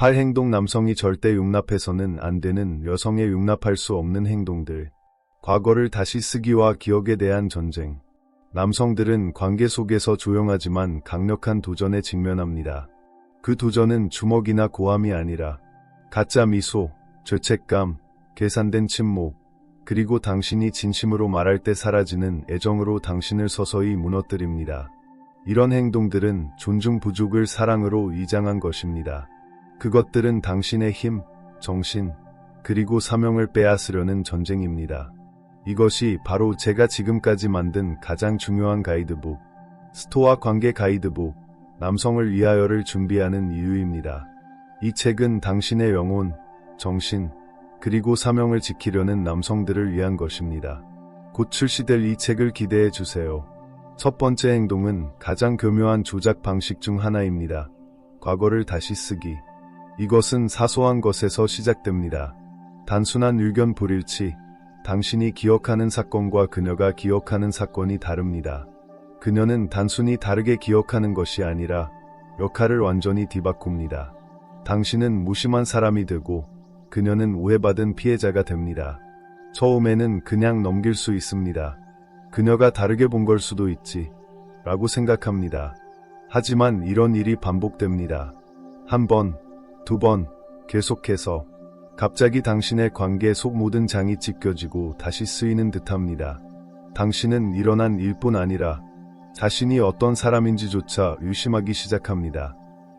행동 남성이 절대 용납해서는 안 되는 여성의 용납할 수 없는 행동들. 과거를 다시 쓰기와 기억에 대한 전쟁. 남성들은 관계 속에서 조용하지만 강력한 도전에 직면합니다. 그 도전은 주먹이나 고함이 아니라 가짜 미소, 죄책감, 계산된 침묵, 그리고 당신이 진심으로 말할 때 사라지는 애정으로 당신을 서서히 무너뜨립니다. 이런 행동들은 존중 부족을 사랑으로 위장한 것입니다. 그것들은 당신의 힘, 정신, 그리고 사명을 빼앗으려는 전쟁입니다. 이것이 바로 제가 지금까지 만든 가장 중요한 가이드북, 스토아 관계 가이드북, 남성을 위하여를 준비하는 이유입니다. 이 책은 당신의 영혼, 정신, 그리고 사명을 지키려는 남성들을 위한 것입니다. 곧 출시될 이 책을 기대해 주세요. 첫 번째 행동은 가장 교묘한 조작 방식 중 하나입니다. 과거를 다시 쓰기. 이것은 사소한 것에서 시작됩니다. 단순한 의견 불일치. 당신이 기억하는 사건과 그녀가 기억하는 사건이 다릅니다. 그녀는 단순히 다르게 기억하는 것이 아니라 역할을 완전히 뒤바꿉니다. 당신은 무심한 사람이 되고 그녀는 오해받은 피해자가 됩니다. 처음에는 그냥 넘길 수 있습니다. 그녀가 다르게 본 걸 수도 있지 라고 생각합니다. 하지만 이런 일이 반복됩니다. 한 번, 두 번, 계속해서 갑자기 당신의 관계 속 모든 장이 찢겨지고 다시 쓰이는 듯합니다. 당신은 일어난 일뿐 아니라 자신이 어떤 사람인지조차 의심하기 시작합니다.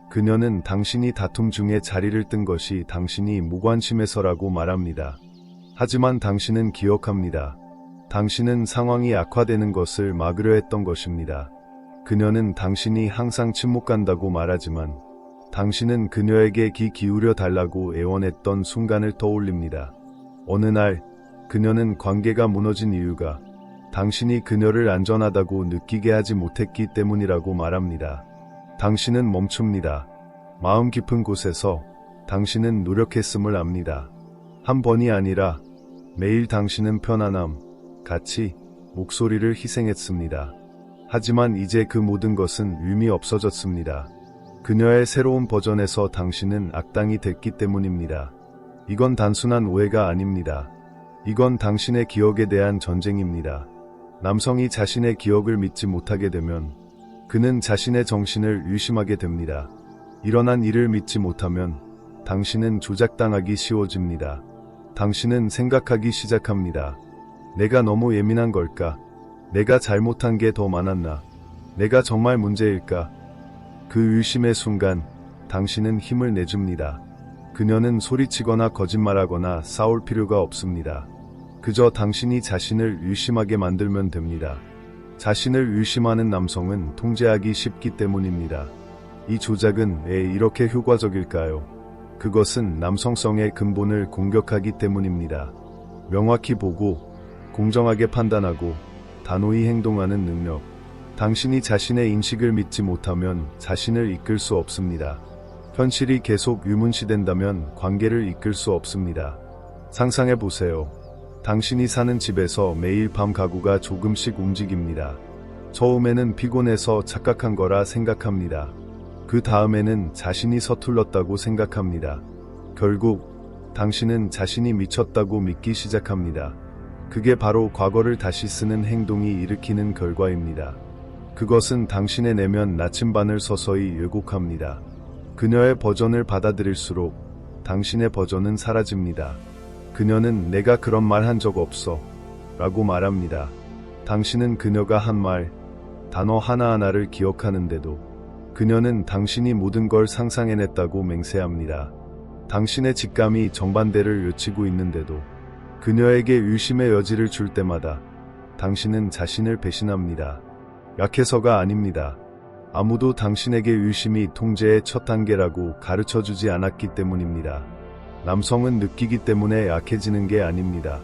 그녀는 당신이 다툼 중에 자리를 뜬 것이 당신이 무관심해서라고 말합니다. 하지만 당신은 기억합니다. 당신은 상황이 악화되는 것을 막으려 했던 것입니다. 그녀는 당신이 항상 침묵한다고 말하지만 당신은 그녀에게 귀 기울여 달라고 애원했던 순간을 떠올립니다. 어느 날 그녀는 관계가 무너진 이유가 당신이 그녀를 안전하다고 느끼게 하지 못했기 때문이라고 말합니다. 당신은 멈춥니다. 마음 깊은 곳에서 당신은 노력했음을 압니다. 한 번이 아니라 매일 당신은 편안함, 가치, 목소리를 희생했습니다. 하지만 이제 그 모든 것은 의미 없어졌습니다. 그녀의 새로운 버전에서 당신은 악당이 됐기 때문입니다. 이건 단순한 오해가 아닙니다. 이건 당신의 기억에 대한 전쟁입니다. 남성이 자신의 기억을 믿지 못하게 되면 그는 자신의 정신을 의심하게 됩니다. 일어난 일을 믿지 못하면 당신은 조작당하기 쉬워집니다. 당신은 생각하기 시작합니다. 내가 너무 예민한 걸까? 내가 잘못한 게 더 많았나? 내가 정말 문제일까? 그 의심의 순간 당신은 힘을 내줍니다. 그녀는 소리치거나 거짓말하거나 싸울 필요가 없습니다. 그저 당신이 자신을 의심하게 만들면 됩니다. 자신을 의심하는 남성은 통제하기 쉽기 때문입니다. 이 조작은 왜 이렇게 효과적일까요? 그것은 남성성의 근본을 공격하기 때문입니다. 명확히 보고 공정하게 판단하고 단호히 행동하는 능력. 당신이 자신의 인식을 믿지 못하면 자신을 이끌 수 없습니다. 현실이 계속 유문시된다면 관계를 이끌 수 없습니다. 상상해 보세요. 당신이 사는 집에서 매일 밤 가구가 조금씩 움직입니다. 처음에는 피곤해서 착각한 거라 생각합니다. 그 다음에는 자신이 서툴렀다고 생각합니다. 결국 당신은 자신이 미쳤다고 믿기 시작합니다. 그게 바로 과거를 다시 쓰는 행동이 일으키는 결과입니다. 그것은 당신의 내면 나침반을 서서히 왜곡합니다. 그녀의 버전을 받아들일수록 당신의 버전은 사라집니다. 그녀는 내가 그런 말 한 적 없어 라고 말합니다. 당신은 그녀가 한 말, 단어 하나하나를 기억하는데도 그녀는 당신이 모든 걸 상상해냈다고 맹세합니다. 당신의 직감이 정반대를 외치고 있는데도 그녀에게 의심의 여지를 줄 때마다 당신은 자신을 배신합니다. 약해서가 아닙니다. 아무도 당신에게 의심이 통제의 첫 단계라고 가르쳐주지 않았기 때문입니다. 남성은 느끼기 때문에 약해지는 게 아닙니다.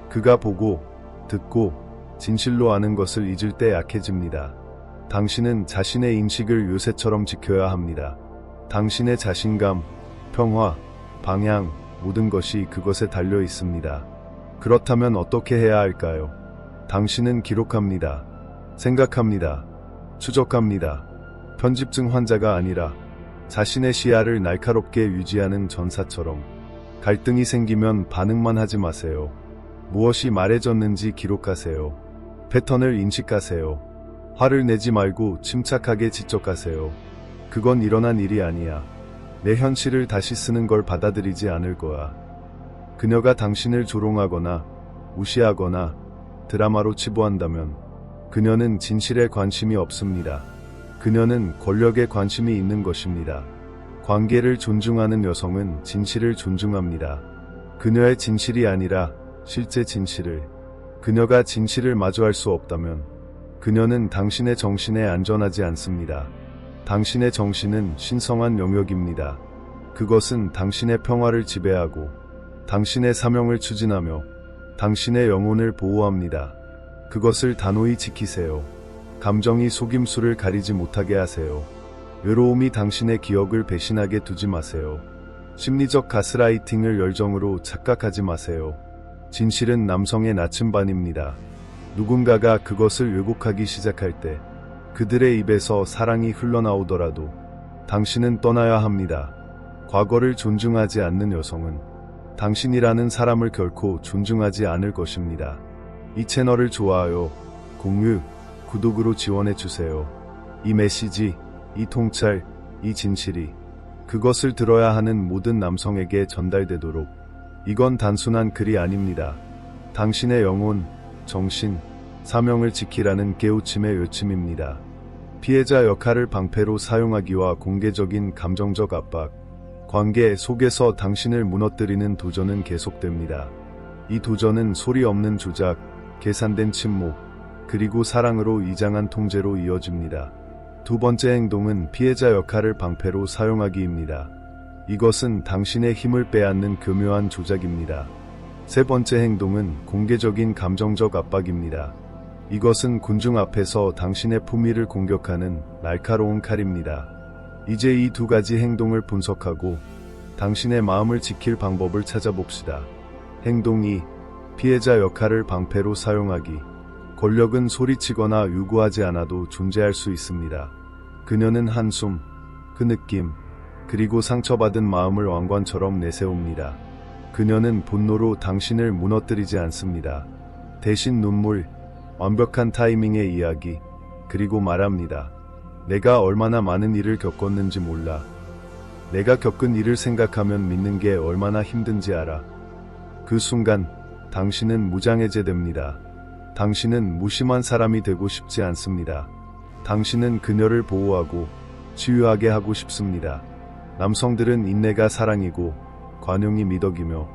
그가 보고, 듣고, 진실로 아는 것을 잊을 때 약해집니다. 당신은 자신의 인식을 요새처럼 지켜야 합니다. 당신의 자신감, 평화, 방향, 모든 것이 그것에 달려 있습니다. 그렇다면 어떻게 해야 할까요? 당신은 기록합니다. 생각합니다. 추적합니다. 편집증 환자가 아니라 자신의 시야를 날카롭게 유지하는 전사처럼. 갈등이 생기면 반응만 하지 마세요. 무엇이 말해졌는지 기록하세요. 패턴을 인식하세요. 화를 내지 말고 침착하게 지적하세요. 그건 일어난 일이 아니야. 내 현실을 다시 쓰는 걸 받아들이지 않을 거야. 그녀가 당신을 조롱하거나 무시하거나 드라마로 치부한다면 그녀는 진실에 관심이 없습니다. 그녀는 권력에 관심이 있는 것입니다. 관계를 존중하는 여성은 진실을 존중합니다. 그녀의 진실이 아니라 실제 진실을. 그녀가 진실을 마주할 수 없다면 그녀는 당신의 정신에 안전하지 않습니다. 당신의 정신은 신성한 영역입니다. 그것은 당신의 평화를 지배하고 당신의 사명을 추진하며 당신의 영혼을 보호합니다. 그것을 단호히 지키세요. 감정이 속임수를 가리지 못하게 하세요. 외로움이 당신의 기억을 배신하게 두지 마세요. 심리적 가스라이팅을 열정으로 착각하지 마세요. 진실은 남성의 나침반입니다. 누군가가 그것을 왜곡하기 시작할 때 그들의 입에서 사랑이 흘러나오더라도 당신은 떠나야 합니다. 과거를 존중하지 않는 여성은 당신이라는 사람을 결코 존중하지 않을 것입니다. 이 채널을 좋아요, 공유, 구독으로 지원해주세요. 이 메시지, 이 통찰, 이 진실이 그것을 들어야 하는 모든 남성에게 전달되도록. 이건 단순한 글이 아닙니다. 당신의 영혼, 정신, 사명을 지키라는 깨우침의 요침입니다. 피해자 역할을 방패로 사용하기와 공개적인 감정적 압박, 관계 속에서 당신을 무너뜨리는 도전은 계속됩니다. 이 도전은 소리 없는 조작, 계산된 침묵, 그리고 사랑으로 이장한 통제로 이어집니다. 두 번째 행동은 피해자 역할을 방패로 사용하기입니다. 이것은 당신의 힘을 빼앗는 교묘한 조작입니다. 세 번째 행동은 공개적인 감정적 압박입니다. 이것은 군중 앞에서 당신의 품위를 공격하는 날카로운 칼입니다. 이제 이 두 가지 행동을 분석하고 당신의 마음을 지킬 방법을 찾아봅시다. 행동 2. 피해자 역할을 방패로 사용하기. 권력은 소리치거나 요구하지 않아도 존재할 수 있습니다. 그녀는 한숨, 그 느낌, 그리고 상처받은 마음을 왕관처럼 내세웁니다. 그녀는 분노로 당신을 무너뜨리지 않습니다. 대신 눈물, 완벽한 타이밍의 이야기, 그리고 말합니다. 내가 얼마나 많은 일을 겪었는지 몰라. 내가 겪은 일을 생각하면 믿는 게 얼마나 힘든지 알아. 그 순간 당신은 무장해제됩니다. 당신은 무심한 사람이 되고 싶지 않습니다. 당신은 그녀를 보호하고 치유하게 하고 싶습니다. 남성들은 인내가 사랑이고 관용이 미덕이며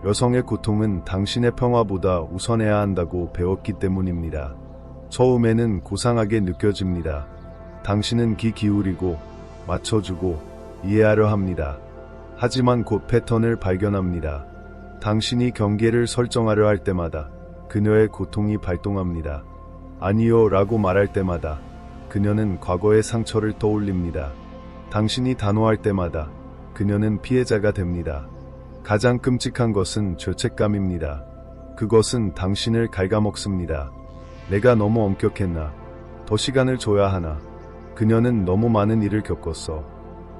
여성의 고통은 당신의 평화보다 우선해야 한다고 배웠기 때문입니다. 처음에는 고상하게 느껴집니다. 당신은 귀 기울이고 맞춰주고 이해하려 합니다. 하지만 곧 패턴을 발견합니다. 당신이 경계를 설정하려 할 때마다 그녀의 고통이 발동합니다. 아니요 라고 말할 때마다 그녀는 과거의 상처를 떠올립니다. 당신이 단호할 때마다 그녀는 피해자가 됩니다. 가장 끔찍한 것은 죄책감입니다. 그것은 당신을 갉아먹습니다. 내가 너무 엄격했나? 더 시간을 줘야 하나? 그녀는 너무 많은 일을 겪었어.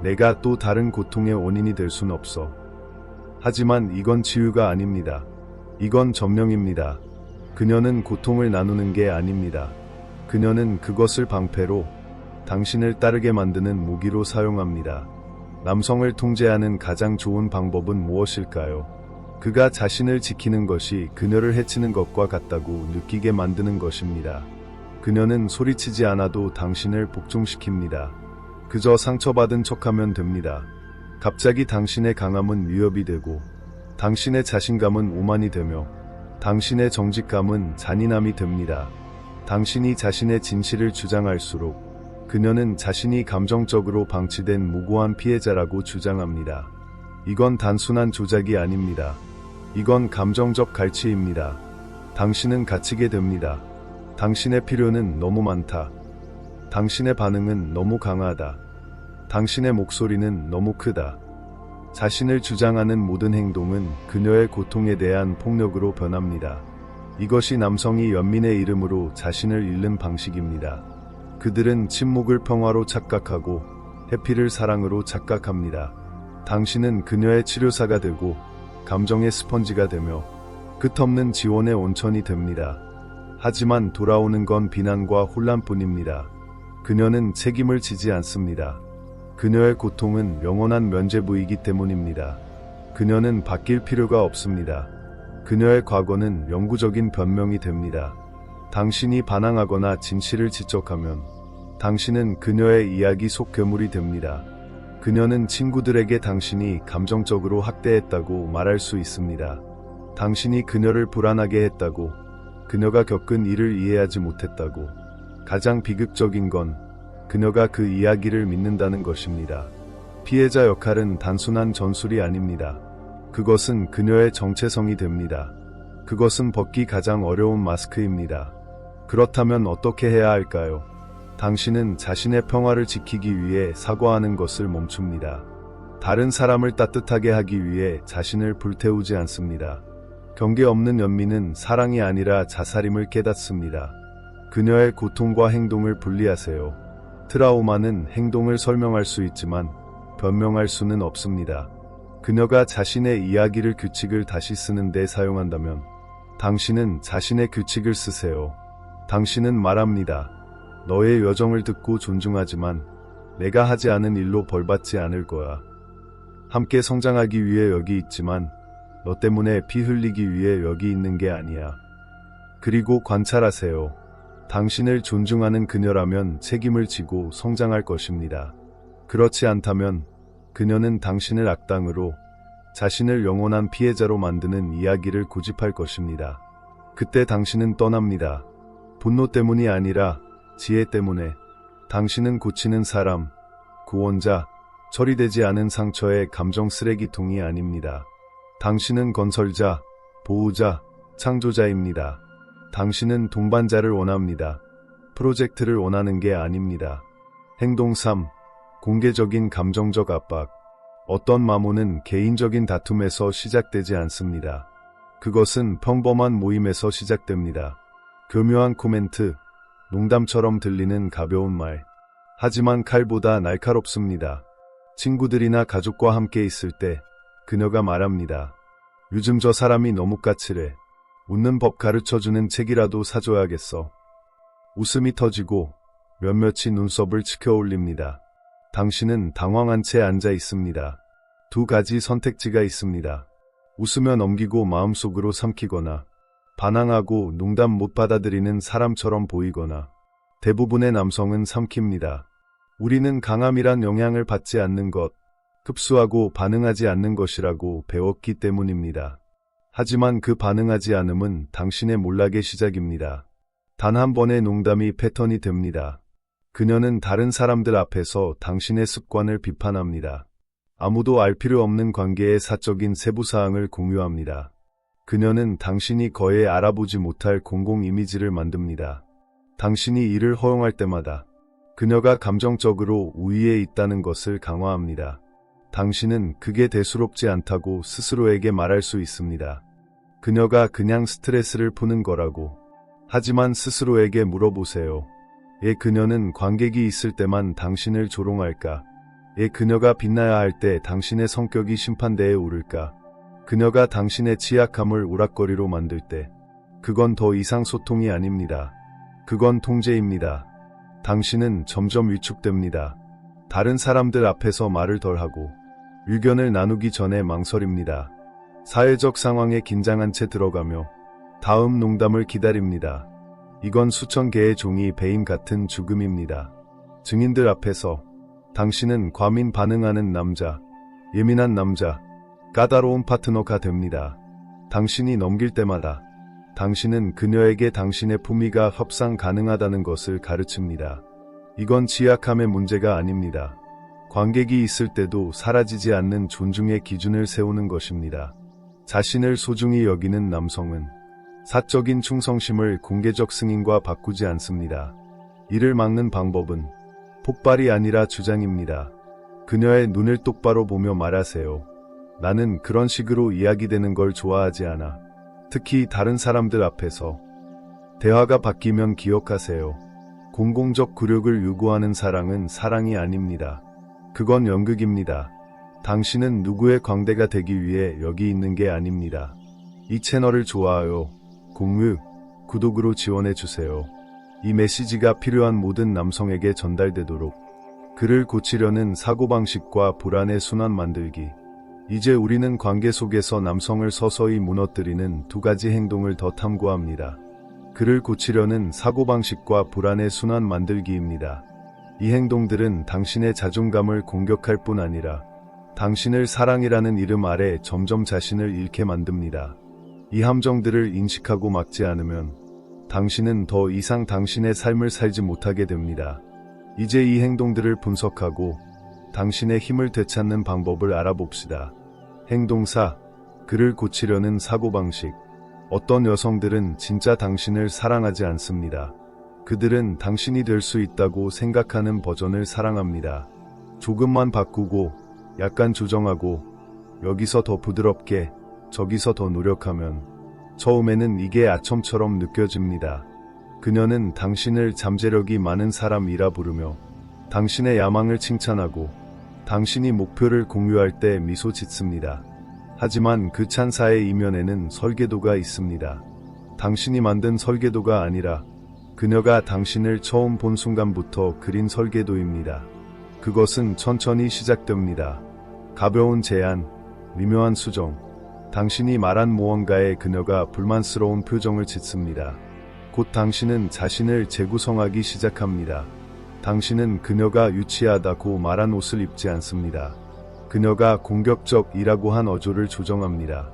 내가 또 다른 고통의 원인이 될 순 없어. 하지만 이건 치유가 아닙니다. 이건 점령입니다. 그녀는 고통을 나누는 게 아닙니다. 그녀는 그것을 방패로 당신을 따르게 만드는 무기로 사용합니다. 남성을 통제하는 가장 좋은 방법은 무엇일까요? 그가 자신을 지키는 것이 그녀를 해치는 것과 같다고 느끼게 만드는 것입니다. 그녀는 소리치지 않아도 당신을 복종시킵니다. 그저 상처받은 척하면 됩니다. 갑자기 당신의 강함은 위협이 되고 당신의 자신감은 오만이 되며 당신의 정직감은 잔인함이 됩니다. 당신이 자신의 진실을 주장할수록 그녀는 자신이 감정적으로 방치된 무고한 피해자라고 주장합니다. 이건 단순한 조작이 아닙니다. 이건 감정적 갈취입니다. 당신은 갇히게 됩니다. 당신의 필요는 너무 많다. 당신의 반응은 너무 강하다. 당신의 목소리는 너무 크다. 자신을 주장하는 모든 행동은 그녀의 고통에 대한 폭력으로 변합니다. 이것이 남성이 연민의 이름으로 자신을 잃는 방식입니다. 그들은 침묵을 평화로 착각하고 해피를 사랑으로 착각합니다. 당신은 그녀의 치료사가 되고 감정의 스펀지가 되며 끝없는 지원의 온천이 됩니다. 하지만 돌아오는 건 비난과 혼란뿐입니다. 그녀는 책임을 지지 않습니다. 그녀의 고통은 영원한 면죄부이기 때문입니다. 그녀는 바뀔 필요가 없습니다. 그녀의 과거는 영구적인 변명이 됩니다. 당신이 반항하거나 진실을 지적하면 당신은 그녀의 이야기 속 괴물이 됩니다. 그녀는 친구들에게 당신이 감정적으로 학대했다고 말할 수 있습니다. 당신이 그녀를 불안하게 했다고, 그녀가 겪은 일을 이해하지 못했다고. 가장 비극적인 건 그녀가 그 이야기를 믿는다는 것입니다. 피해자 역할은 단순한 전술이 아닙니다. 그것은 그녀의 정체성이 됩니다. 그것은 벗기 가장 어려운 마스크입니다. 그렇다면 어떻게 해야 할까요? 당신은 자신의 평화를 지키기 위해 사과하는 것을 멈춥니다. 다른 사람을 따뜻하게 하기 위해 자신을 불태우지 않습니다. 경계 없는 연민은 사랑이 아니라 자살임을 깨닫습니다. 그녀의 고통과 행동을 분리하세요. 트라우마는 행동을 설명할 수 있지만 변명할 수는 없습니다. 그녀가 자신의 이야기를 규칙을 다시 쓰는 데 사용한다면 당신은 자신의 규칙을 쓰세요. 당신은 말합니다. 너의 여정을 듣고 존중하지만 내가 하지 않은 일로 벌받지 않을 거야. 함께 성장하기 위해 여기 있지만 너 때문에 피 흘리기 위해 여기 있는 게 아니야. 그리고 관찰하세요. 당신을 존중하는 그녀라면 책임을 지고 성장할 것입니다. 그렇지 않다면 그녀는 당신을 악당으로, 자신을 영원한 피해자로 만드는 이야기를 고집할 것입니다. 그때 당신은 떠납니다. 분노 때문이 아니라 지혜 때문에. 당신은 고치는 사람, 구원자, 처리되지 않은 상처의 감정 쓰레기통이 아닙니다. 당신은 건설자, 보호자, 창조자입니다. 당신은 동반자를 원합니다. 프로젝트를 원하는 게 아닙니다. 행동 3. 공개적인 감정적 압박. 어떤 마모는 개인적인 다툼에서 시작되지 않습니다. 그것은 평범한 모임에서 시작됩니다. 교묘한 코멘트, 농담처럼 들리는 가벼운 말. 하지만 칼보다 날카롭습니다. 친구들이나 가족과 함께 있을 때 그녀가 말합니다. 요즘 저 사람이 너무 까칠해. 웃는 법 가르쳐주는 책이라도 사줘야겠어. 웃음이 터지고 몇몇이 눈썹을 치켜 올립니다. 당신은 당황한 채 앉아 있습니다. 두 가지 선택지가 있습니다. 웃으며 넘기고 마음속으로 삼키거나, 반항하고 농담 못 받아들이는 사람처럼 보이거나. 대부분의 남성은 삼킵니다. 우리는 강함이란 영향을 받지 않는 것, 흡수하고 반응하지 않는 것이라고 배웠기 때문입니다. 하지만 그 반응하지 않음은 당신의 몰락의 시작입니다. 단 한 번의 농담이 패턴이 됩니다. 그녀는 다른 사람들 앞에서 당신의 습관을 비판합니다. 아무도 알 필요 없는 관계의 사적인 세부사항을 공유합니다. 그녀는 당신이 거의 알아보지 못할 공공 이미지를 만듭니다. 당신이 이를 허용할 때마다 그녀가 감정적으로 우위에 있다는 것을 강화합니다. 당신은 그게 대수롭지 않다고 스스로에게 말할 수 있습니다. 그녀가 그냥 스트레스를 푸는 거라고. 하지만 스스로에게 물어보세요. 그녀는 관객이 있을 때만 당신을 조롱할까? 그녀가 빛나야 할 때 당신의 성격이 심판대에 오를까? 그녀가 당신의 취약함을 우락거리로 만들 때 그건 더 이상 소통이 아닙니다. 그건 통제입니다. 당신은 점점 위축됩니다. 다른 사람들 앞에서 말을 덜하고 의견을 나누기 전에 망설입니다. 사회적 상황에 긴장한 채 들어가며 다음 농담을 기다립니다. 이건 수천 개의 종이 배임 같은 죽음입니다. 증인들 앞에서 당신은 과민 반응하는 남자, 예민한 남자, 까다로운 파트너가 됩니다. 당신이 넘길 때마다 당신은 그녀에게 당신의 품위가 협상 가능하다는 것을 가르칩니다. 이건 취약함의 문제가 아닙니다. 관객이 있을 때도 사라지지 않는 존중의 기준을 세우는 것입니다. 자신을 소중히 여기는 남성은 사적인 충성심을 공개적 승인과 바꾸지 않습니다. 이를 막는 방법은 폭발이 아니라 주장입니다. 그녀의 눈을 똑바로 보며 말하세요. 나는 그런 식으로 이야기되는 걸 좋아하지 않아. 특히 다른 사람들 앞에서. 대화가 바뀌면 기억하세요. 공공적 굴욕을 요구하는 사랑은 사랑이 아닙니다. 그건 연극입니다. 당신은 누구의 광대가 되기 위해 여기 있는 게 아닙니다. 이 채널을 좋아요, 공유, 구독으로 지원해주세요. 이 메시지가 필요한 모든 남성에게 전달되도록. 그를 고치려는 사고방식과 불안의 순환 만들기. 이제 우리는 관계 속에서 남성을 서서히 무너뜨리는 두 가지 행동을 더 탐구합니다. 그를 고치려는 사고방식과 불안의 순환 만들기입니다. 이 행동들은 당신의 자존감을 공격할 뿐 아니라 당신을 사랑이라는 이름 아래 점점 자신을 잃게 만듭니다. 이 함정들을 인식하고 막지 않으면 당신은 더 이상 당신의 삶을 살지 못하게 됩니다. 이제 이 행동들을 분석하고 당신의 힘을 되찾는 방법을 알아봅시다. 행동 4. 그를 고치려는 사고방식. 어떤 여성들은 진짜 당신을 사랑하지 않습니다. 그들은 당신이 될 수 있다고 생각하는 버전을 사랑합니다. 조금만 바꾸고, 약간 조정하고, 여기서 더 부드럽게, 저기서 더 노력하면 처음에는 이게 아첨처럼 느껴집니다. 그녀는 당신을 잠재력이 많은 사람이라 부르며 당신의 야망을 칭찬하고 당신이 목표를 공유할 때 미소 짓습니다. 하지만 그 찬사의 이면에는 설계도가 있습니다. 당신이 만든 설계도가 아니라 그녀가 당신을 처음 본 순간부터 그린 설계도입니다. 그것은 천천히 시작됩니다. 가벼운 제안, 미묘한 수정, 당신이 말한 무언가에 그녀가 불만스러운 표정을 짓습니다. 곧 당신은 자신을 재구성하기 시작합니다. 당신은 그녀가 유치하다고 말한 옷을 입지 않습니다. 그녀가 공격적이라고 한 어조를 조정합니다.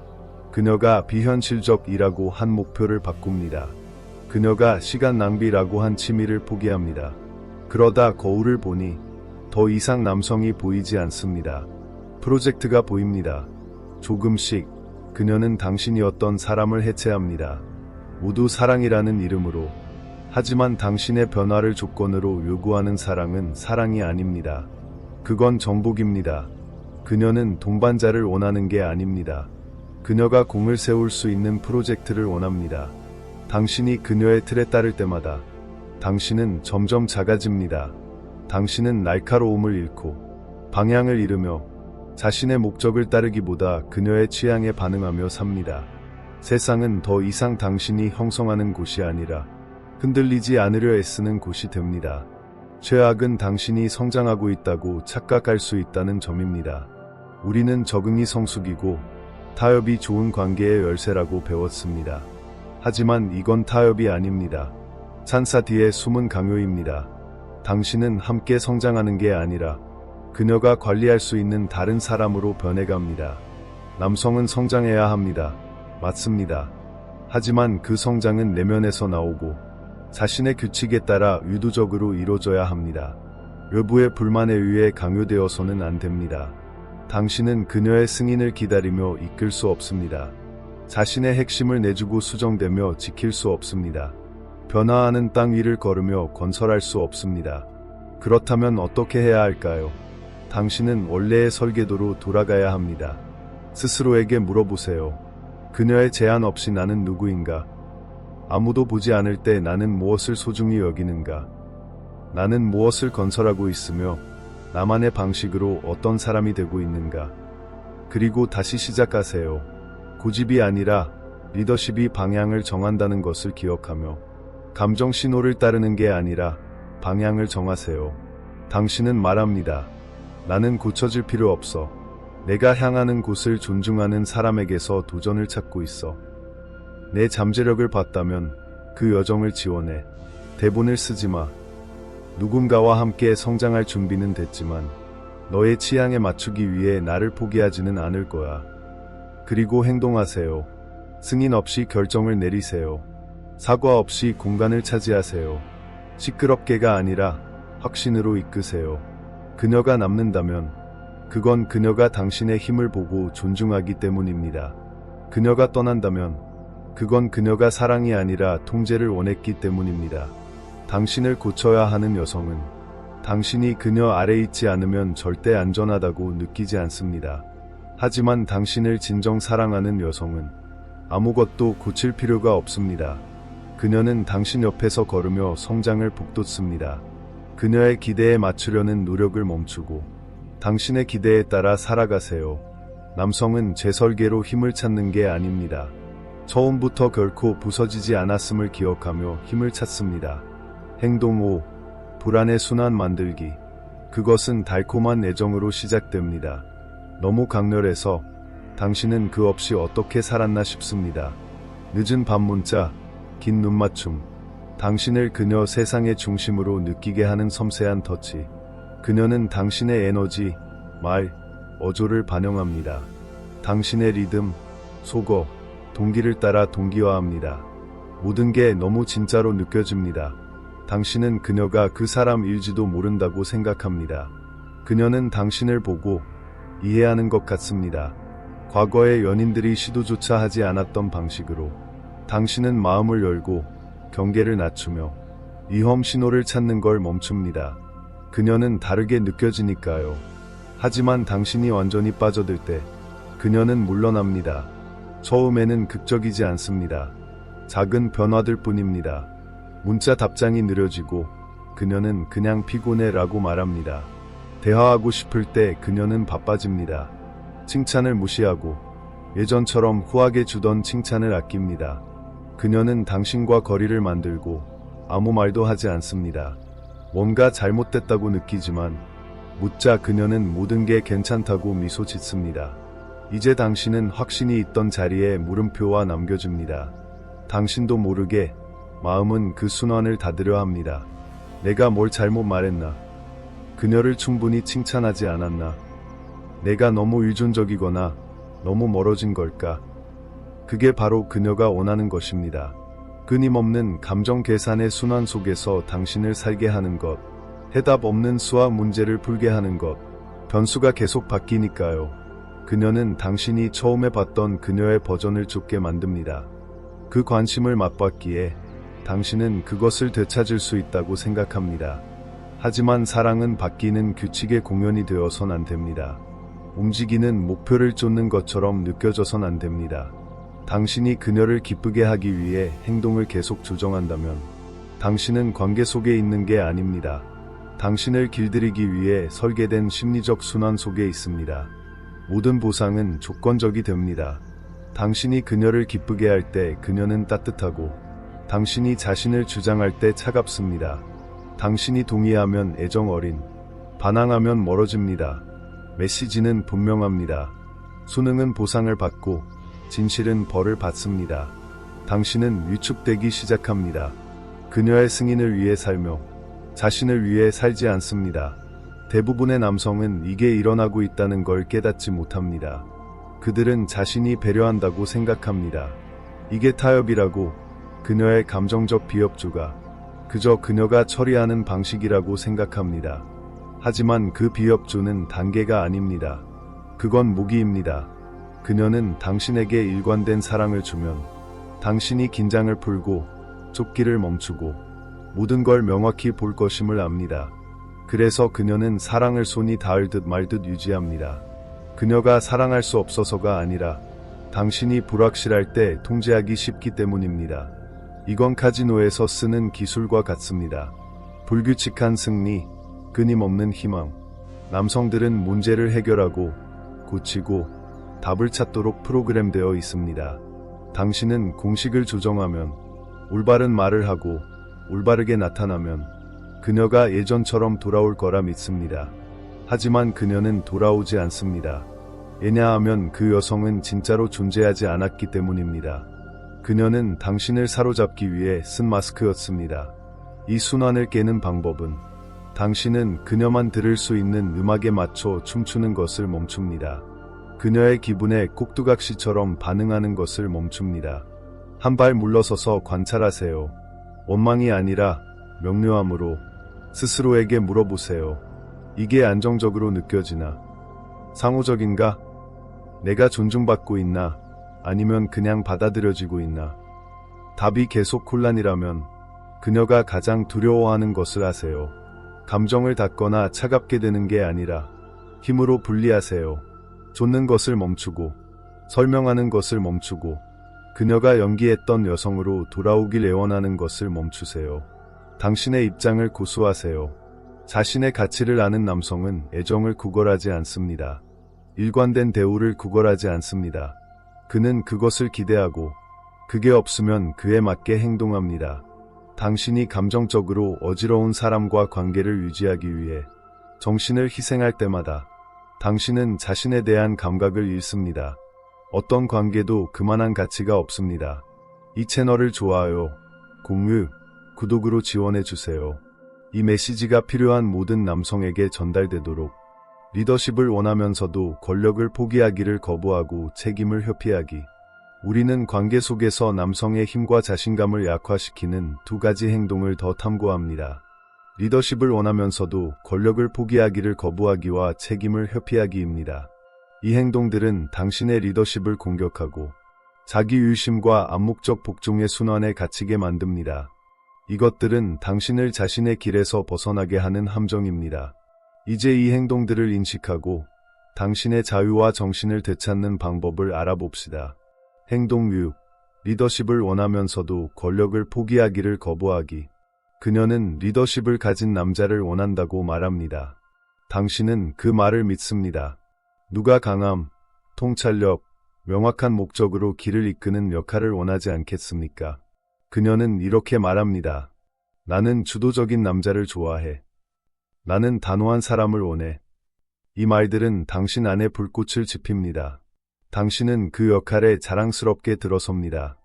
그녀가 비현실적이라고 한 목표를 바꿉니다. 그녀가 시간 낭비라고 한 취미를 포기합니다. 그러다 거울을 보니 더 이상 남성이 보이지 않습니다. 프로젝트가 보입니다. 조금씩 그녀는 당신이었던 사람을 해체합니다. 모두 사랑이라는 이름으로. 하지만 당신의 변화를 조건으로 요구하는 사랑은 사랑이 아닙니다. 그건 정복입니다. 그녀는 동반자를 원하는 게 아닙니다. 그녀가 공을 세울 수 있는 프로젝트를 원합니다. 당신이 그녀의 틀에 따를 때마다 당신은 점점 작아집니다. 당신은 날카로움을 잃고 방향을 잃으며 자신의 목적을 따르기보다 그녀의 취향에 반응하며 삽니다. 세상은 더 이상 당신이 형성하는 곳이 아니라 흔들리지 않으려 애쓰는 곳이 됩니다. 최악은 당신이 성장하고 있다고 착각할 수 있다는 점입니다. 우리는 적응이 성숙이고 타협이 좋은 관계의 열쇠라고 배웠습니다. 하지만 이건 타협이 아닙니다. 찬사 뒤에 숨은 강요입니다. 당신은 함께 성장하는 게 아니라 그녀가 관리할 수 있는 다른 사람으로 변해갑니다. 남성은 성장해야 합니다. 맞습니다. 하지만 그 성장은 내면에서 나오고 자신의 규칙에 따라 의도적으로 이루어져야 합니다. 외부의 불만에 의해 강요되어서는 안 됩니다. 당신은 그녀의 승인을 기다리며 이끌 수 없습니다. 자신의 핵심을 내주고 수정되며 지킬 수 없습니다. 변화하는 땅 위를 걸으며 건설할 수 없습니다. 그렇다면 어떻게 해야 할까요? 당신은 원래의 설계도로 돌아가야 합니다. 스스로에게 물어보세요. 그녀의 제한 없이 나는 누구인가? 아무도 보지 않을 때 나는 무엇을 소중히 여기는가? 나는 무엇을 건설하고 있으며 나만의 방식으로 어떤 사람이 되고 있는가? 그리고 다시 시작하세요. 고집이 아니라 리더십이 방향을 정한다는 것을 기억하며 감정 신호를 따르는 게 아니라 방향을 정하세요. 당신은 말합니다. 나는 고쳐질 필요 없어. 내가 향하는 곳을 존중하는 사람에게서 도전을 찾고 있어. 내 잠재력을 봤다면 그 여정을 지원해. 대본을 쓰지 마. 누군가와 함께 성장할 준비는 됐지만 너의 취향에 맞추기 위해 나를 포기하지는 않을 거야. 그리고 행동하세요. 승인 없이 결정을 내리세요. 사과 없이 공간을 차지하세요. 시끄럽게가 아니라 확신으로 이끄세요. 그녀가 남는다면 그건 그녀가 당신의 힘을 보고 존중하기 때문입니다. 그녀가 떠난다면 그건 그녀가 사랑이 아니라 통제를 원했기 때문입니다. 당신을 고쳐야 하는 여성은 당신이 그녀 아래 있지 않으면 절대 안전하다고 느끼지 않습니다. 하지만 당신을 진정 사랑하는 여성은 아무것도 고칠 필요가 없습니다. 그녀는 당신 옆에서 걸으며 성장을 북돋습니다. 그녀의 기대에 맞추려는 노력을 멈추고 당신의 기대에 따라 살아가세요. 남성은 제 설계로 힘을 찾는 게 아닙니다. 처음부터 결코 부서지지 않았음을 기억하며 힘을 찾습니다. 행동 5. 불안의 순환 만들기. 그것은 달콤한 애정으로 시작됩니다. 너무 강렬해서 당신은 그 없이 어떻게 살았나 싶습니다. 늦은 밤 문자, 긴 눈맞춤, 당신을 그녀 세상의 중심으로 느끼게 하는 섬세한 터치. 그녀는 당신의 에너지, 말, 어조를 반영합니다. 당신의 리듬, 속어, 동기를 따라 동기화합니다. 모든 게 너무 진짜로 느껴집니다. 당신은 그녀가 그 사람일지도 모른다고 생각합니다. 그녀는 당신을 보고 이해하는 것 같습니다. 과거의 연인들이 시도조차 하지 않았던 방식으로 당신은 마음을 열고 경계를 낮추며 위험 신호를 찾는 걸 멈춥니다. 그녀는 다르게 느껴지니까요. 하지만 당신이 완전히 빠져들 때 그녀는 물러납니다. 처음에는 극적이지 않습니다. 작은 변화들 뿐입니다. 문자 답장이 느려지고 그녀는 그냥 피곤해 라고 말합니다. 대화하고 싶을 때 그녀는 바빠집니다. 칭찬을 무시하고 예전처럼 후하게 주던 칭찬을 아낍니다. 그녀는 당신과 거리를 만들고 아무 말도 하지 않습니다. 뭔가 잘못됐다고 느끼지만 묻자 그녀는 모든 게 괜찮다고 미소 짓습니다. 이제 당신은 확신이 있던 자리에 물음표와 남겨줍니다. 당신도 모르게 마음은 그 순환을 닫으려 합니다. 내가 뭘 잘못 말했나? 그녀를 충분히 칭찬하지 않았나? 내가 너무 의존적이거나 너무 멀어진 걸까? 그게 바로 그녀가 원하는 것입니다. 끊임없는 감정 계산의 순환 속에서 당신을 살게 하는 것, 해답 없는 수학 문제를 풀게 하는 것, 변수가 계속 바뀌니까요. 그녀는 당신이 처음에 봤던 그녀의 버전을 좁게 만듭니다. 그 관심을 맛봤기에 당신은 그것을 되찾을 수 있다고 생각합니다. 하지만 사랑은 바뀌는 규칙의 공연이 되어선 안 됩니다. 움직이는 목표를 쫓는 것처럼 느껴져선 안 됩니다. 당신이 그녀를 기쁘게 하기 위해 행동을 계속 조정한다면 당신은 관계 속에 있는 게 아닙니다. 당신을 길들이기 위해 설계된 심리적 순환 속에 있습니다. 모든 보상은 조건적이 됩니다. 당신이 그녀를 기쁘게 할 때 그녀는 따뜻하고 당신이 자신을 주장할 때 차갑습니다. 당신이 동의하면 애정 어린, 반항하면 멀어집니다. 메시지는 분명합니다. 수능은 보상을 받고 진실은 벌을 받습니다. 당신은 위축되기 시작합니다. 그녀의 승인을 위해 살며 자신을 위해 살지 않습니다. 대부분의 남성은 이게 일어나고 있다는 걸 깨닫지 못합니다. 그들은 자신이 배려한다고 생각합니다. 이게 타협이라고, 그녀의 감정적 비협조가 그저 그녀가 처리하는 방식이라고 생각합니다. 하지만 그 비협조는 단계가 아닙니다. 그건 무기입니다. 그녀는 당신에게 일관된 사랑을 주면 당신이 긴장을 풀고 쫓기를 멈추고 모든 걸 명확히 볼 것임을 압니다. 그래서 그녀는 사랑을 손이 닿을 듯 말 듯 유지합니다. 그녀가 사랑할 수 없어서가 아니라 당신이 불확실할 때 통제하기 쉽기 때문입니다. 이건 카지노에서 쓰는 기술과 같습니다. 불규칙한 승리, 끊임없는 희망. 남성들은 문제를 해결하고 고치고 답을 찾도록 프로그램되어 있습니다. 당신은 공식을 조정하면, 올바른 말을 하고 올바르게 나타나면 그녀가 예전처럼 돌아올 거라 믿습니다. 하지만 그녀는 돌아오지 않습니다. 왜냐하면 그 여성은 진짜로 존재하지 않았기 때문입니다. 그녀는 당신을 사로잡기 위해 쓴 마스크였습니다. 이 순환을 깨는 방법은 당신은 그녀만 들을 수 있는 음악에 맞춰 춤추는 것을 멈춥니다. 그녀의 기분에 꼭두각시처럼 반응하는 것을 멈춥니다. 한 발 물러서서 관찰하세요. 원망이 아니라 명료함으로 스스로에게 물어보세요. 이게 안정적으로 느껴지나? 상호적인가? 내가 존중받고 있나? 아니면 그냥 받아들여지고 있나? 답이 계속 혼란이라면 그녀가 가장 두려워하는 것을 하세요. 감정을 닫거나 차갑게 되는 게 아니라 힘으로 분리하세요. 좇는 것을 멈추고 설명하는 것을 멈추고 그녀가 연기했던 여성으로 돌아오길 애원하는 것을 멈추세요. 당신의 입장을 고수하세요. 자신의 가치를 아는 남성은 애정을 구걸하지 않습니다. 일관된 대우를 구걸하지 않습니다. 그는 그것을 기대하고 그게 없으면 그에 맞게 행동합니다. 당신이 감정적으로 어지러운 사람과 관계를 유지하기 위해 정신을 희생할 때마다 당신은 자신에 대한 감각을 잃습니다. 어떤 관계도 그만한 가치가 없습니다. 이 채널을 좋아요, 공유, 구독으로 지원해주세요. 이 메시지가 필요한 모든 남성에게 전달되도록 리더십을 원하면서도 권력을 포기하기를 거부하고 책임을 회피하기. 우리는 관계 속에서 남성의 힘과 자신감을 약화시키는 두 가지 행동을 더 탐구합니다. 리더십을 원하면서도 권력을 포기하기를 거부하기와 책임을 회피하기입니다. 이 행동들은 당신의 리더십을 공격하고 자기 유심과 암묵적 복종의 순환에 갇히게 만듭니다. 이것들은 당신을 자신의 길에서 벗어나게 하는 함정입니다. 이제 이 행동들을 인식하고 당신의 자유와 정신을 되찾는 방법을 알아봅시다. 행동 6. 리더십을 원하면서도 권력을 포기하기를 거부하기. 그녀는 리더십을 가진 남자를 원한다고 말합니다. 당신은 그 말을 믿습니다. 누가 강함, 통찰력, 명확한 목적으로 길을 이끄는 역할을 원하지 않겠습니까? 그녀는 이렇게 말합니다. 나는 주도적인 남자를 좋아해. 나는 단호한 사람을 원해. 이 말들은 당신 안에 불꽃을 지핍니다. 당신은 그 역할에 자랑스럽게 들어섭니다.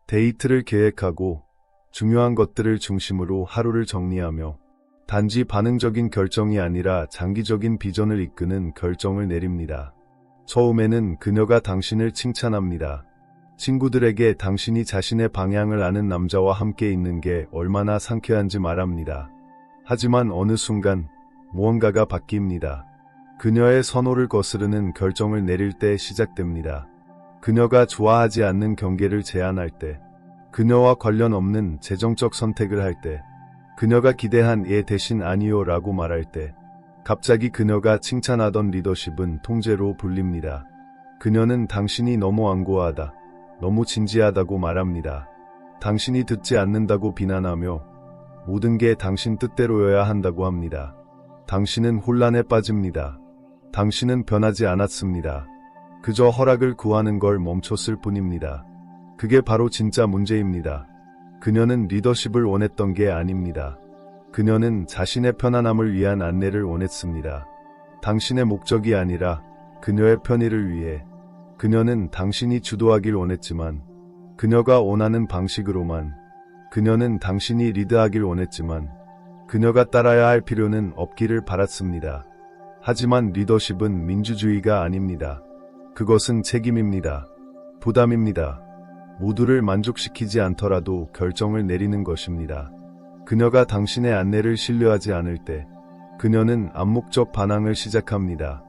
데이트를 계획하고 중요한 것들을 중심으로 하루를 정리하며 단지 반응적인 결정이 아니라 장기적인 비전을 이끄는 결정을 내립니다. 처음에는 그녀가 당신을 칭찬합니다. 친구들에게 당신이 자신의 방향을 아는 남자와 함께 있는 게 얼마나 상쾌한지 말합니다. 하지만 어느 순간 무언가가 바뀝니다. 그녀의 선호를 거스르는 결정을 내릴 때 시작됩니다. 그녀가 좋아하지 않는 경계를 제한할 때, 그녀와 관련 없는 재정적 선택을 할 때, 그녀가 기대한 예 대신 아니요 라고 말할 때, 갑자기 그녀가 칭찬하던 리더십은 통제로 불립니다. 그녀는 당신이 너무 완고하다, 너무 진지하다고 말합니다. 당신이 듣지 않는다고 비난하며 모든 게 당신 뜻대로여야 한다고 합니다. 당신은 혼란에 빠집니다. 당신은 변하지 않았습니다. 그저 허락을 구하는 걸 멈췄을 뿐입니다. 그게 바로 진짜 문제입니다. 그녀는 리더십을 원했던 게 아닙니다. 그녀는 자신의 편안함을 위한 안내를 원했습니다. 당신의 목적이 아니라 그녀의 편의를 위해. 그녀는 당신이 주도하길 원했지만, 그녀가 원하는 방식으로만. 그녀는 당신이 리드하길 원했지만, 그녀가 따라야 할 필요는 없기를 바랐습니다. 하지만 리더십은 민주주의가 아닙니다. 그것은 책임입니다. 부담입니다. 모두를 만족시키지 않더라도 결정을 내리는 것입니다. 그녀가 당신의 안내를 신뢰하지 않을 때, 그녀는 암묵적 반항을 시작합니다.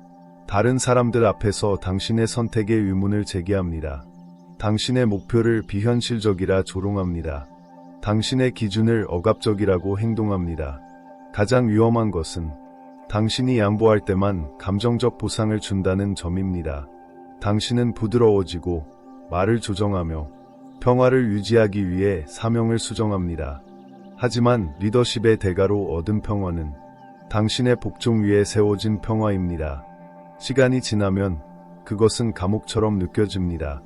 다른 사람들 앞에서 당신의 선택의 의문을 제기합니다. 당신의 목표를 비현실적이라 조롱합니다. 당신의 기준을 억압적이라고 행동합니다. 가장 위험한 것은 당신이 양보할 때만 감정적 보상을 준다는 점입니다. 당신은 부드러워지고 말을 조정하며 평화를 유지하기 위해 사명을 수정합니다. 하지만 리더십의 대가로 얻은 평화는 당신의 복종 위에 세워진 평화입니다. 시간이 지나면 그것은 감옥처럼 느껴집니다.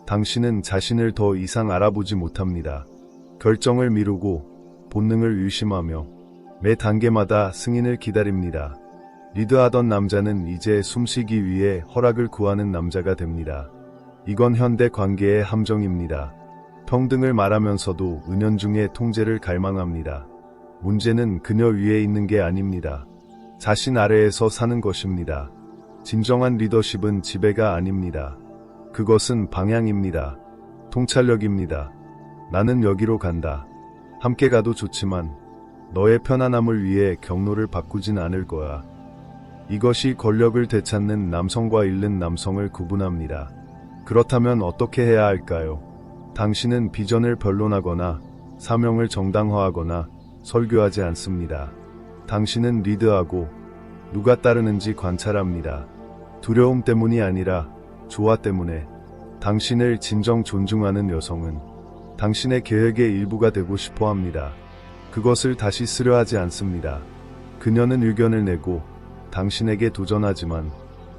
당신은 자신을 더 이상 알아보지 못합니다. 결정을 미루고 본능을 의심하며 매 단계마다 승인을 기다립니다. 리드하던 남자는 이제 숨쉬기 위해 허락을 구하는 남자가 됩니다. 이건 현대 관계의 함정입니다. 평등을 말하면서도 은연중에 통제를 갈망합니다. 문제는 그녀 위에 있는 게 아닙니다. 자신 아래에서 사는 것입니다. 진정한 리더십은 지배가 아닙니다. 그것은 방향입니다. 통찰력입니다. 나는 여기로 간다. 함께 가도 좋지만 너의 편안함을 위해 경로를 바꾸진 않을 거야. 이것이 권력을 되찾는 남성과 잃는 남성을 구분합니다. 그렇다면 어떻게 해야 할까요? 당신은 비전을 변론하거나 사명을 정당화하거나 설교하지 않습니다. 당신은 리드하고 누가 따르는지 관찰합니다. 두려움 때문이 아니라 조화 때문에. 당신을 진정 존중하는 여성은 당신의 계획의 일부가 되고 싶어 합니다. 그것을 다시 쓰려 하지 않습니다. 그녀는 의견을 내고 당신에게 도전하지만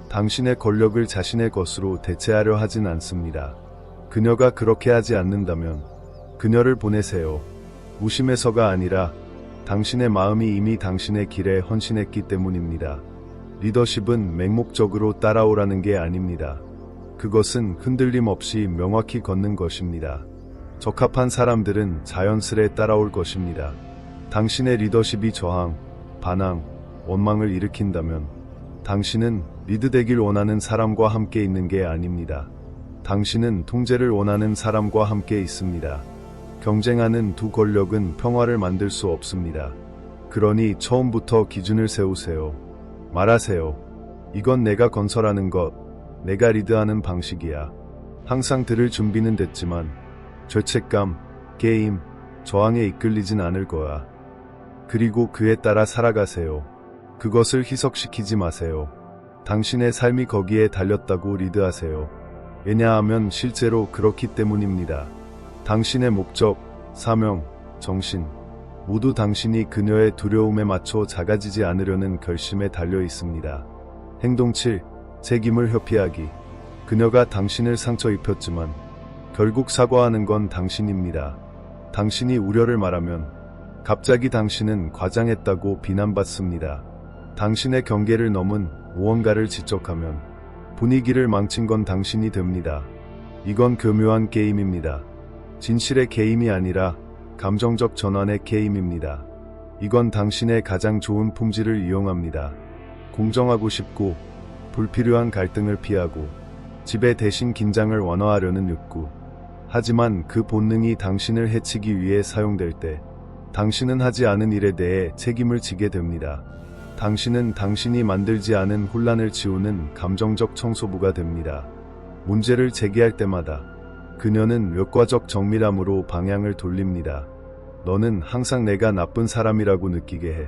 당신의 권력을 자신의 것으로 대체하려 하진 않습니다. 그녀가 그렇게 하지 않는다면 그녀를 보내세요. 무심해서가 아니라 당신의 마음이 이미 당신의 길에 헌신했기 때문입니다. 리더십은 맹목적으로 따라오라는 게 아닙니다. 그것은 흔들림 없이 명확히 걷는 것입니다. 적합한 사람들은 자연스레 따라올 것입니다. 당신의 리더십이 저항, 반항, 원망을 일으킨다면 당신은 리드되길 원하는 사람과 함께 있는 게 아닙니다. 당신은 통제를 원하는 사람과 함께 있습니다. 경쟁하는 두 권력은 평화를 만들 수 없습니다. 그러니 처음부터 기준을 세우세요. 말하세요. 이건 내가 건설하는 것, 내가 리드하는 방식이야. 항상 들을 준비는 됐지만 죄책감, 게임, 저항에 이끌리진 않을 거야. 그리고 그에 따라 살아가세요. 그것을 희석시키지 마세요. 당신의 삶이 거기에 달렸다고 리드하세요. 왜냐하면 실제로 그렇기 때문입니다. 당신의 목적, 사명, 정신, 모두 당신이 그녀의 두려움에 맞춰 작아지지 않으려는 결심에 달려 있습니다. 행동 7. 책임을 회피하기. 그녀가 당신을 상처 입혔지만 결국 사과하는 건 당신입니다. 당신이 우려를 말하면 갑자기 당신은 과장했다고 비난받습니다. 당신의 경계를 넘은 무언가를 지적하면 분위기를 망친 건 당신이 됩니다. 이건 교묘한 게임입니다. 진실의 게임이 아니라 감정적 전환의 게임입니다. 이건 당신의 가장 좋은 품질을 이용합니다. 공정하고 싶고 불필요한 갈등을 피하고 지배 대신 긴장을 완화하려는 욕구. 하지만 그 본능이 당신을 해치기 위해 사용될 때 당신은 하지 않은 일에 대해 책임을 지게 됩니다. 당신은 당신이 만들지 않은 혼란을 지우는 감정적 청소부가 됩니다. 문제를 제기할 때마다 그녀는 외과적 정밀함으로 방향을 돌립니다. 너는 항상 내가 나쁜 사람이라고 느끼게 해.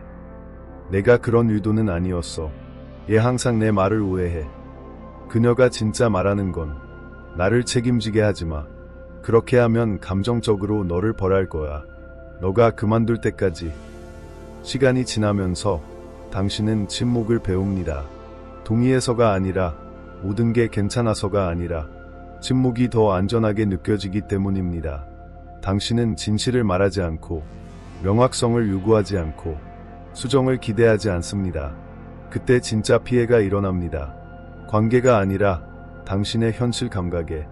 내가 그런 의도는 아니었어. 얘 항상 내 말을 오해해. 그녀가 진짜 말하는 건 나를 책임지게 하지 마. 그렇게 하면 감정적으로 너를 벌할 거야. 너가 그만둘 때까지. 시간이 지나면서 당신은 침묵을 배웁니다. 동의해서가 아니라 모든 게 괜찮아서가 아니라 침묵이 더 안전하게 느껴지기 때문입니다. 당신은 진실을 말하지 않고 명확성을 요구하지 않고 수정을 기대하지 않습니다. 그때 진짜 피해가 일어납니다. 관계가 아니라 당신의 현실 감각에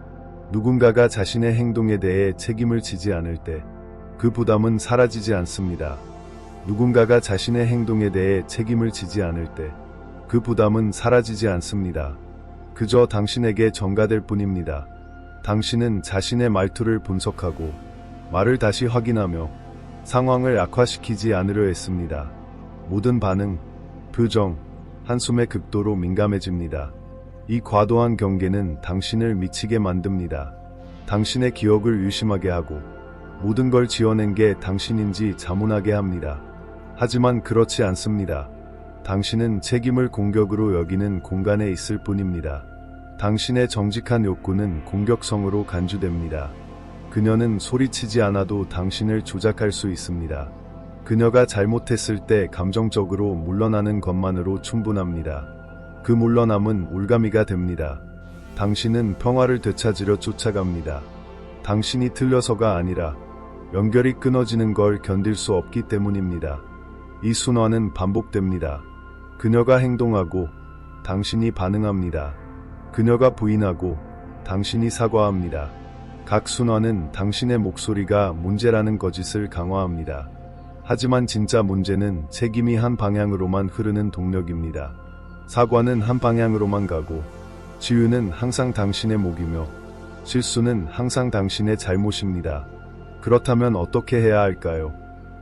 누군가가 자신의 행동에 대해 책임을 지지 않을 때 그 부담은 사라지지 않습니다. 누군가가 자신의 행동에 대해 책임을 지지 않을 때 그 부담은 사라지지 않습니다. 그저 당신에게 전가될 뿐입니다. 당신은 자신의 말투를 분석하고 말을 다시 확인하며 상황을 악화시키지 않으려 했습니다. 모든 반응, 표정, 한숨에 극도로 민감해집니다. 이 과도한 경계는 당신을 미치게 만듭니다. 당신의 기억을 유심하게 하고 모든 걸 지어낸 게 당신인지 자문하게 합니다. 하지만 그렇지 않습니다. 당신은 책임을 공격으로 여기는 공간에 있을 뿐입니다. 당신의 정직한 욕구는 공격성으로 간주됩니다. 그녀는 소리치지 않아도 당신을 조작할 수 있습니다. 그녀가 잘못했을 때 감정적으로 물러나는 것만으로 충분합니다. 그 물러남은 올가미가 됩니다. 당신은 평화를 되찾으려 쫓아갑니다. 당신이 틀려서가 아니라 연결이 끊어지는 걸 견딜 수 없기 때문입니다. 이 순환은 반복됩니다. 그녀가 행동하고 당신이 반응합니다. 그녀가 부인하고 당신이 사과합니다. 각 순환은 당신의 목소리가 문제라는 거짓을 강화합니다. 하지만 진짜 문제는 책임이 한 방향으로만 흐르는 동력입니다. 사과는 한 방향으로만 가고 지유는 항상 당신의 몫이며 실수는 항상 당신의 잘못입니다. 그렇다면 어떻게 해야 할까요?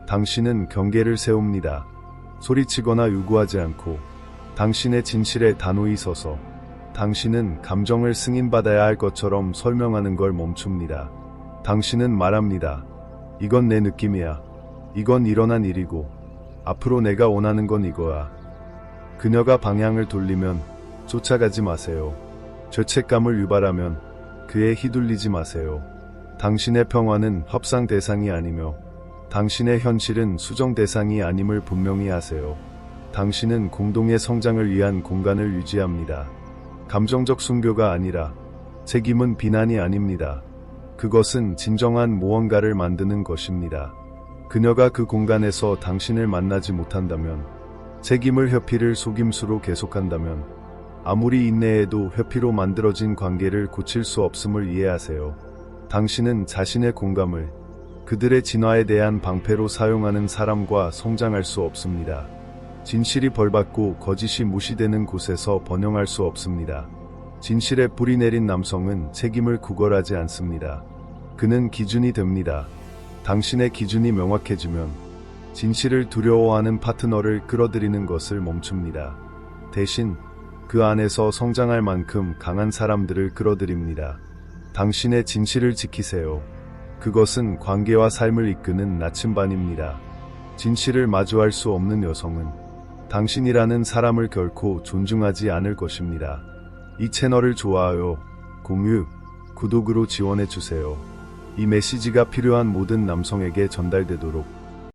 당신은 경계를 세웁니다. 소리치거나 요구하지 않고 당신의 진실에 단호히 서서 당신은 감정을 승인받아야 할 것처럼 설명하는 걸 멈춥니다. 당신은 말합니다. 이건 내 느낌이야. 이건 일어난 일이고 앞으로 내가 원하는 건 이거야. 그녀가 방향을 돌리면 쫓아가지 마세요. 죄책감을 유발하면 그에 휘둘리지 마세요. 당신의 평화는 협상 대상이 아니며 당신의 현실은 수정 대상이 아님을 분명히 하세요. 당신은 공동의 성장을 위한 공간을 유지합니다. 감정적 순교가 아니라 책임은 비난이 아닙니다. 그것은 진정한 무언가를 만드는 것입니다. 그녀가 그 공간에서 당신을 만나지 못한다면, 책임을 회피를 속임수로 계속한다면, 아무리 인내해도 회피로 만들어진 관계를 고칠 수 없음을 이해하세요. 당신은 자신의 공감을 그들의 진화에 대한 방패로 사용하는 사람과 성장할 수 없습니다. 진실이 벌받고 거짓이 무시되는 곳에서 번영할 수 없습니다. 진실에 뿌리 내린 남성은 책임을 구걸하지 않습니다. 그는 기준이 됩니다. 당신의 기준이 명확해지면 진실을 두려워하는 파트너를 끌어들이는 것을 멈춥니다. 대신 그 안에서 성장할 만큼 강한 사람들을 끌어들입니다. 당신의 진실을 지키세요. 그것은 관계와 삶을 이끄는 나침반입니다. 진실을 마주할 수 없는 여성은 당신이라는 사람을 결코 존중하지 않을 것입니다. 이 채널을 좋아요, 공유, 구독으로 지원해주세요. 이 메시지가 필요한 모든 남성에게 전달되도록